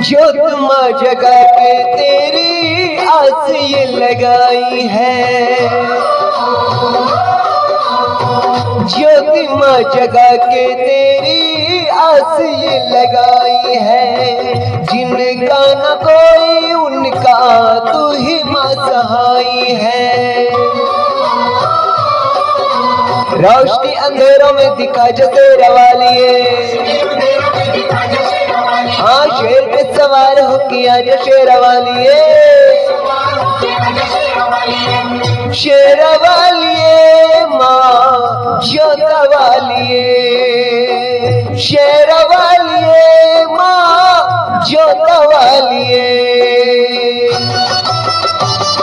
जो तुम जगा के तेरी आस ये लगाई है, जो तुम जगा के तेरी आस ये लगाई है, जिनका न कोई उनका तू ही मां सहाई है। रोशनी अंधेरों में दिखा जो तेरा वालिए, हाँ शेर पे सवार हो किया जो शेरा वालिए, शेरा वालिए माँ जोता वालिए, शेरा वालिए माँ जोता वालिए।